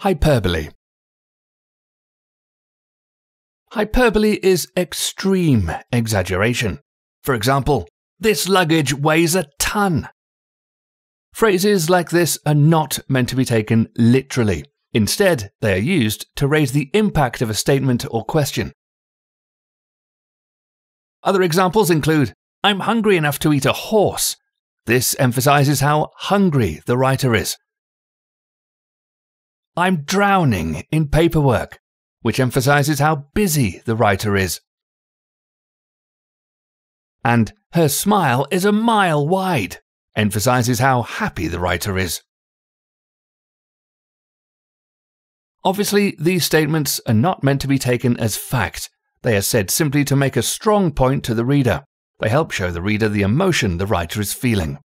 Hyperbole. Hyperbole is extreme exaggeration. For example, this luggage weighs a ton. Phrases like this are not meant to be taken literally. Instead, they are used to raise the impact of a statement or question. Other examples include, "I'm hungry enough to eat a horse." This emphasizes how hungry the writer is. "I'm drowning in paperwork," which emphasizes how busy the writer is. And "her smile is a mile wide," emphasizes how happy the writer is. Obviously, these statements are not meant to be taken as fact. They are said simply to make a strong point to the reader. They help show the reader the emotion the writer is feeling.